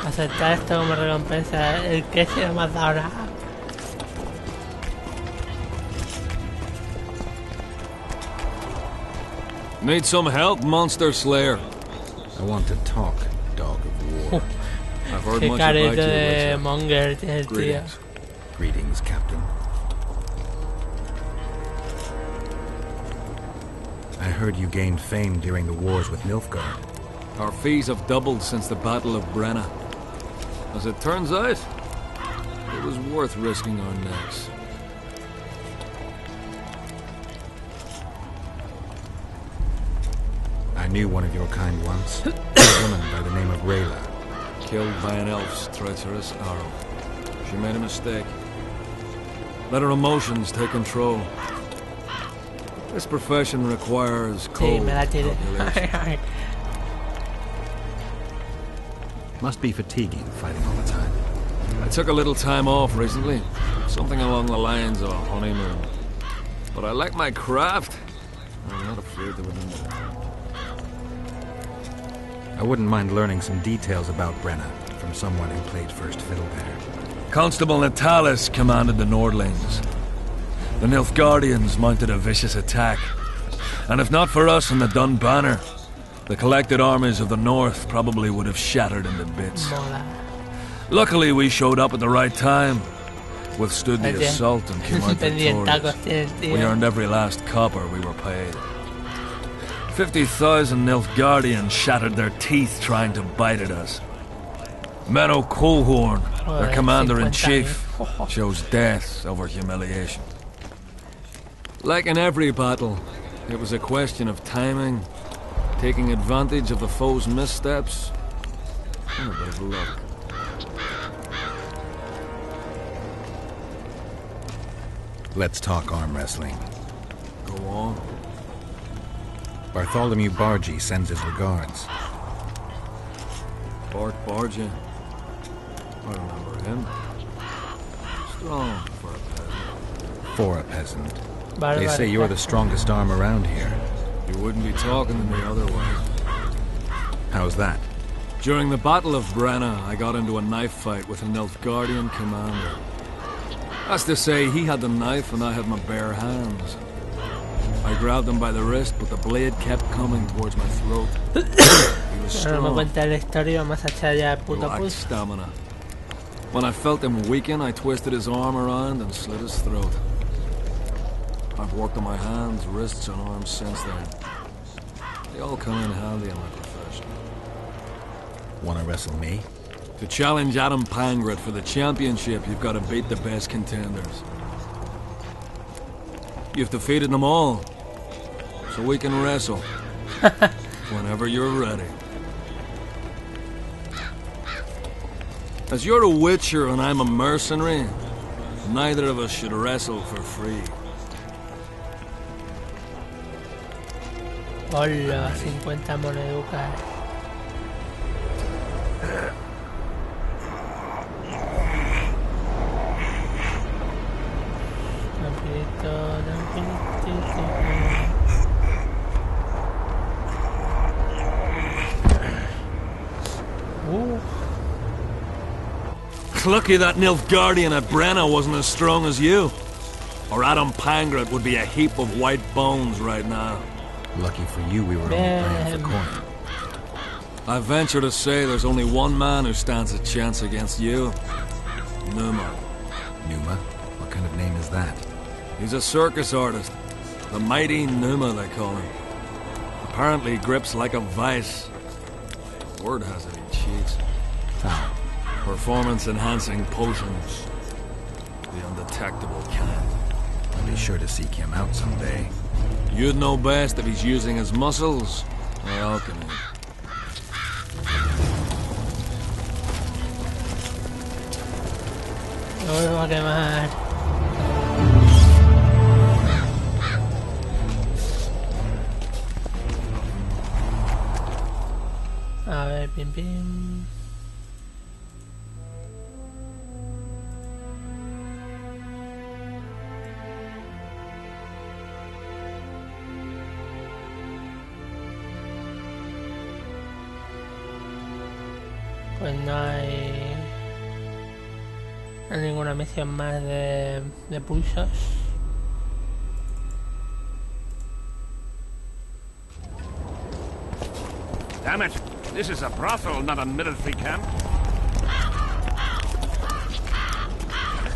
Aceptar esto como recompensa. El que se me ha dado ahora. Need some help, Monster Slayer? I want to talk, dog of war. I've heard Qué much about you, careta de Witcher. monger tiene el tío. Greetings. Greetings, Captain. I heard you gained fame during the wars with Nilfgaard. Our fees have doubled since the Battle of Brenna. As it turns out, it was worth risking our necks. I knew one of your kind once. A woman by the name of Rayla. Killed by an elf's treacherous arrow. She made a mistake. Let her emotions take control. This profession requires Sí, cold me la tiré. calculation. Must be fatiguing fighting all the time. I took a little time off recently. Something along the lines of a honeymoon. But I like my craft. I'm not afraid to admit it. I wouldn't mind learning some details about Brenna from someone who played first fiddle there. Constable Natalis commanded the Nordlings. The Nilfgaardians mounted a vicious attack. And if not for us and the Dun Banner, the collected armies of the North probably would have shattered into bits. Mola. Luckily, we showed up at the right time, withstood the Oye, assault and came out pendientacos victorious. tiene el tío. We earned every last copper we were paid. 50,000 Nilfgaardians shattered their teeth trying to bite at us. Menno Colhorn, their Joder, commander-in-chief, 50,000. chose death over humiliation. Like in every battle, it was a question of timing, taking advantage of the foe's missteps, and a bit of luck. Let's talk arm wrestling. Go on. Bartholomew Bargy sends his regards. Bart Bargy. I remember him. Strong for a peasant. For a peasant. They Bárbaro. say you're the strongest arm around here. You wouldn't be talking to me otherwise. How's that? During the Battle of Brenna, I got into a knife fight with a Nilfgaardian commander. That's to say, he had the knife and I had my bare hands. I grabbed him by the wrist, but the blade kept coming towards my throat. He was Ahora me strong, cuenta la historia, vamos a echar ya el puto lacked pulso. stamina. When I felt him weaken, I twisted his arm around and slit his throat. I've worked on my hands, wrists, and arms since then. They all come in handy in my profession. Wanna wrestle me? To challenge Adam Pangret for the championship, you've got to beat the best contenders. You've defeated them all, so we can wrestle whenever you're ready. As you're a witcher and I'm a mercenary, neither of us should wrestle for free. Hola, 50 moneducas. Tranquilito, tranquilito. Lucky that Nilfgaardian at Brenna wasn't as strong as you. Or Adam Pangret would be a heap of white bones right now. Lucky for you we were only playing for coin. I venture to say there's only one man who stands a chance against you. Numa. Numa? What kind of name is that? He's a circus artist. The mighty Numa, they call him. Apparently grips like a vice. Word has it he cheats. How? Performance-enhancing potions. The undetectable kind. I'll be sure to seek him out someday. You'd know best if he's using his muscles or alchemy. Me vuelvo a quemar. A ver, pim pim. Pues no hay ninguna misión más de pulsos. Damn it! This is a brothel, not a military camp.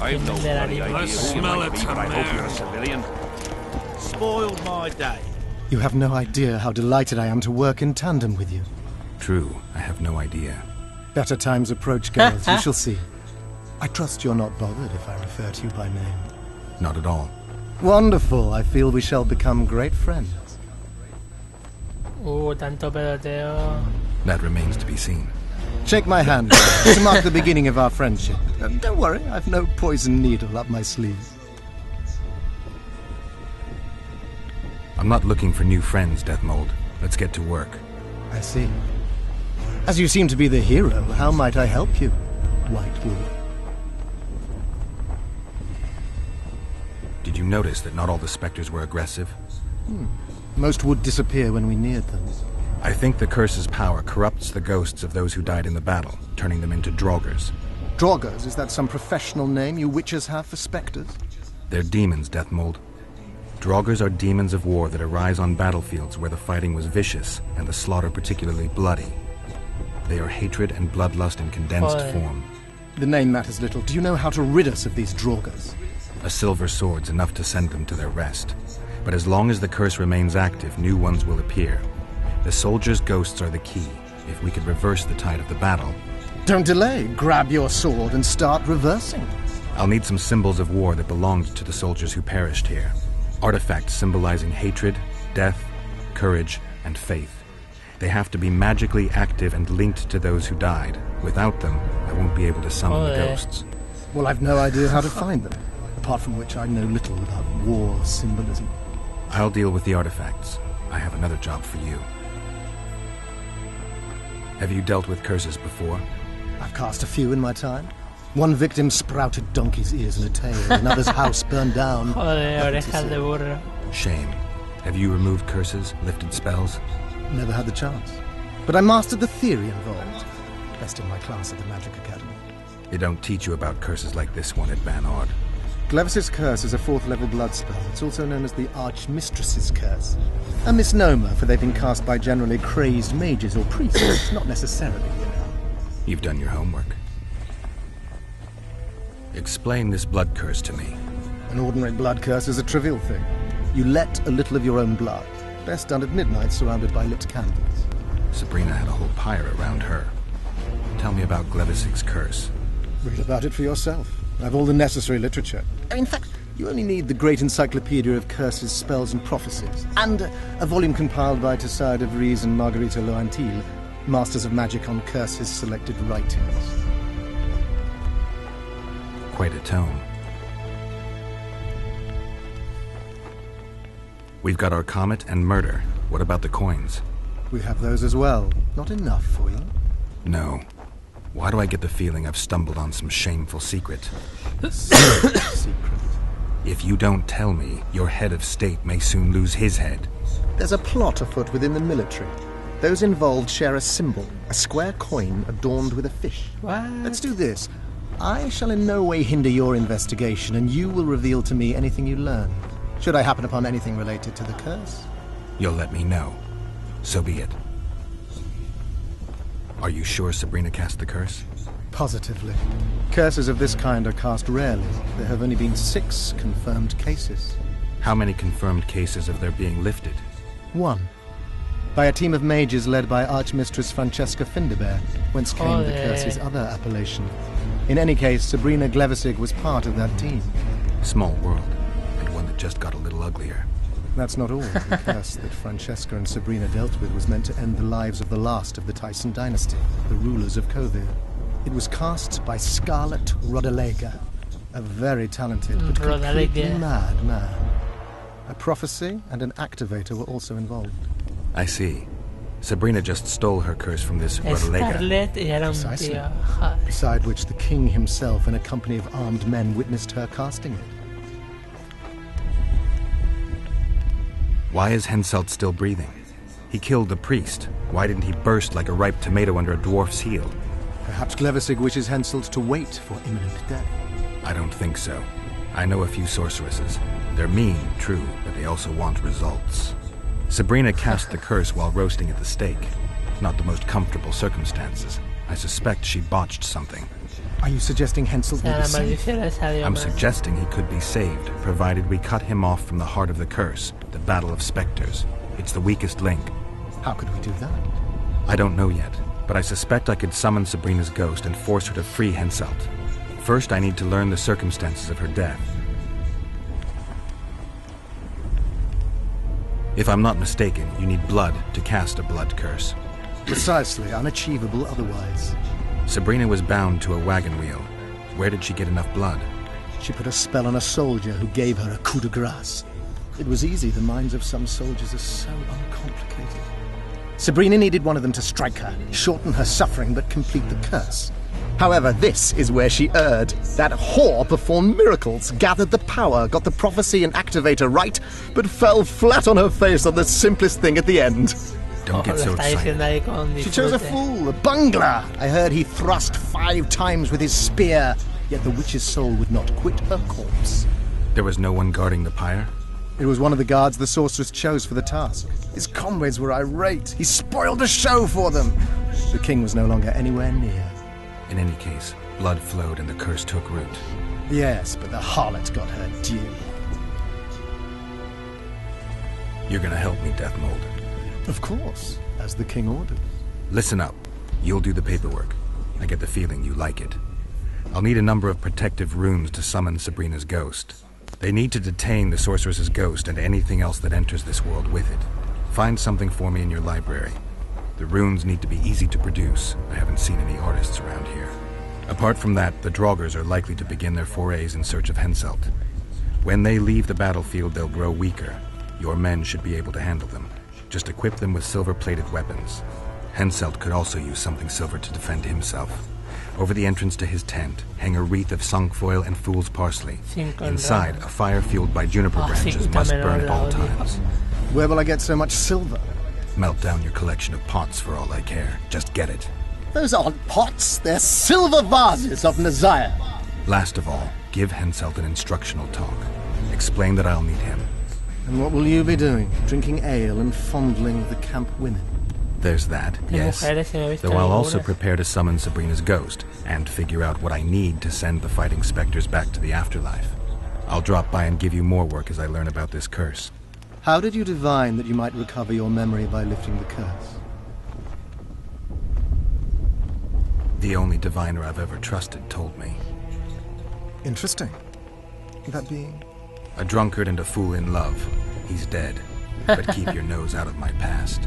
I've no bloody idea who you might be, but I hope you're a civilian. Spoiled my day. You have no idea how delighted I am to work in tandem with you. True, I have no idea. Better times approach, girls, you shall see. I trust you're not bothered if I refer to you by name. Not at all. Wonderful, I feel we shall become great friends. Tanto peloteo. That remains to be seen. Shake my hand to mark the beginning of our friendship. Don't worry, I've no poison needle up my sleeve. I'm not looking for new friends, Death Mold. Let's get to work. I see. As you seem to be the hero, how might I help you, Whitewood? Did you notice that not all the specters were aggressive? Most would disappear when we neared them. I think the curse's power corrupts the ghosts of those who died in the battle, turning them into Draugrs. Draugrs, is that some professional name you witches have for specters? They're demons, Death Mold. Draugrs are demons of war that arise on battlefields where the fighting was vicious and the slaughter particularly bloody. They are hatred and bloodlust in condensed form. The name matters little. Do you know how to rid us of these Draugrs? A silver sword's enough to send them to their rest. But as long as the curse remains active, new ones will appear. The soldiers' ghosts are the key. If we could reverse the tide of the battle... Don't delay. Grab your sword and start reversing. I'll need some symbols of war that belonged to the soldiers who perished here. Artifacts symbolizing hatred, death, courage, and faith. They have to be magically active and linked to those who died. Without them, I won't be able to summon the ghosts. Well, I've no idea how to find them. Apart from which I know little about war symbolism. I'll deal with the artifacts. I have another job for you. Have you dealt with curses before? I've cast a few in my time. One victim sprouted donkey's ears in a tail, another's house burned down. Orejas de burro. Shame. Have you removed curses, lifted spells? Never had the chance. But I mastered the theory involved. Best in my class at the Magic Academy. They don't teach you about curses like this one at Van Ard. Glevis's curse is a 4th level blood spell. It's also known as the Archmistress's curse. A misnomer, for they've been cast by generally crazed mages or priests, not necessarily, you know. You've done your homework. Explain this blood curse to me. An ordinary blood curse is a trivial thing. You let a little of your own blood. Best done at midnight, surrounded by lit candles. Sabrina had a whole pyre around her. Tell me about Glevis's curse. Read about it for yourself. I have all the necessary literature. In fact, you only need the Great Encyclopedia of Curses, Spells and Prophecies, and a volume compiled by Tessard de Vries and Marguerite Loantil, Masters of Magic on Curses Selected Writings. Quite a tome. We've got our comet and murder. What about the coins? We have those as well. Not enough for you? No. Why do I get the feeling I've stumbled on some shameful secret? Secret. If you don't tell me, your head of state may soon lose his head. There's a plot afoot within the military. Those involved share a symbol, a square coin adorned with a fish. What? Let's do this. I shall in no way hinder your investigation, and you will reveal to me anything you learn. Should I happen upon anything related to the curse? You'll let me know. So be it. Are you sure Sabrina cast the curse? Positively. Curses of this kind are cast rarely. There have only been 6 confirmed cases. How many confirmed cases of their being lifted? 1. By a team of mages led by Archmistress Francesca Findebert, whence came the curse's other appellation. In any case, Sabrina Glevisig was part of that team. Small world, and one that just got a little uglier. That's not all. The curse that Francesca and Sabrina dealt with was meant to end the lives of the last of the Tyson dynasty, the rulers of Kovir. It was cast by Scarlet Rodalega, a very talented but completely mad man. A prophecy and an activator were also involved. I see. Sabrina just stole her curse from this Rodalega. Scarlet y era un Precisely. tío. Joder. Beside which the king himself and a company of armed men witnessed her casting it. Why is Henselt still breathing? He killed the priest. Why didn't he burst like a ripe tomato under a dwarf's heel? Perhaps Glevissig wishes Henselt to wait for imminent death. I don't think so. I know a few sorceresses. They're mean, true, but they also want results. Sabrina cast the curse while roasting at the stake. Not the most comfortable circumstances. I suspect she botched something. Are you suggesting Henselt La be saved? maldición esa dio I'm más. suggesting he could be saved, provided we cut him off from the heart of the curse, the Battle of Spectres. It's the weakest link. How could we do that? I don't know yet, but I suspect I could summon Sabrina's ghost and force her to free Henselt. First, I need to learn the circumstances of her death. If I'm not mistaken, you need blood to cast a blood curse. Precisely, unachievable otherwise. Sabrina was bound to a wagon wheel. Where did she get enough blood? She put a spell on a soldier who gave her a coup de grace. It was easy, the minds of some soldiers are so uncomplicated. Sabrina needed one of them to strike her, shorten her suffering, but complete the curse. However, this is where she erred. That whore performed miracles, gathered the power, got the prophecy and activator right, but fell flat on her face on the simplest thing at the end. Don't get Lo so está diciendo excited. ahí con She chose a disfrute. fool, a bungler. I heard he thrust 5 times with his spear, yet the witch's soul would not quit her corpse. There was no one guarding the pyre? It was one of the guards the sorceress chose for the task. His comrades were irate. He spoiled the show for them. The king was no longer anywhere near. In any case, blood flowed and the curse took root. Yes, but the harlot got her due. You're gonna help me, Deathmold. Of course, as the king ordered. Listen up. You'll do the paperwork. I get the feeling you like it. I'll need a number of protective runes to summon Sabrina's ghost. They need to detain the sorceress's ghost and anything else that enters this world with it. Find something for me in your library. The runes need to be easy to produce. I haven't seen any artists around here. Apart from that, the Draugrs are likely to begin their forays in search of Henselt. When they leave the battlefield, they'll grow weaker. Your men should be able to handle them. Just equip them with silver-plated weapons. Henselt could also use something silver to defend himself. Over the entrance to his tent, hang a wreath of sungfoil and fool's parsley. Inside, a fire fueled by juniper branches must burn at all times. Where will I get so much silver? Melt down your collection of pots for all I care. Just get it. Those aren't pots, they're silver vases of Nazire. Last of all, give Henselt an instructional talk. Explain that I'll need him. And what will you be doing? Drinking ale and fondling the camp women? There's that, yes. mujeres y me he visto Though I'll also algunas. prepare to summon Sabrina's ghost and figure out what I need to send the fighting specters back to the afterlife. I'll drop by and give you more work as I learn about this curse. How did you divine that you might recover your memory by lifting the curse? The only diviner I've ever trusted told me. Interesting. That being? A drunkard and a fool in love. He's dead. But keep your nose out of my past.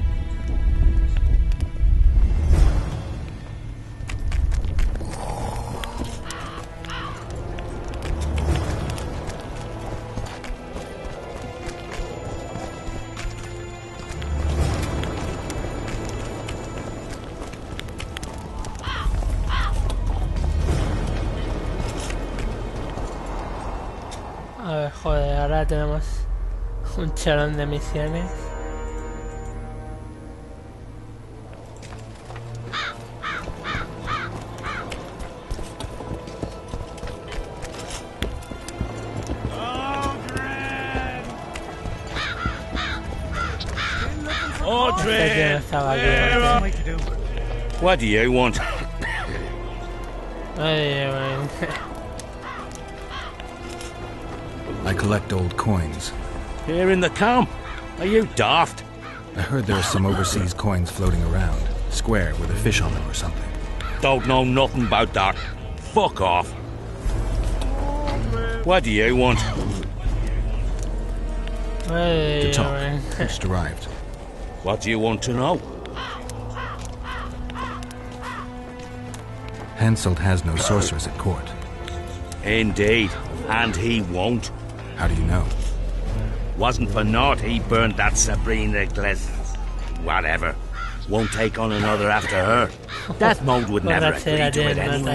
A ver, joder, ahora tenemos un cholón de misiones. Este tío no Audrey! estaba aquí antes. What do you want? Ay, bueno. I collect old coins. Here in the camp? Are you daft? I heard there are some overseas coins floating around. Square with a fish on them or something. Don't know nothing about that. Fuck off. What do you want? Ay, To talk. bueno. Just arrived. What do you want to know? Henselt has no sorceress at court. Indeed, and he won't. How do you know? Wasn't for naught he burned that Sabrina Gles. Whatever. Won't take on another after her. Death mode would never Borrachera agree to it tiene anyway.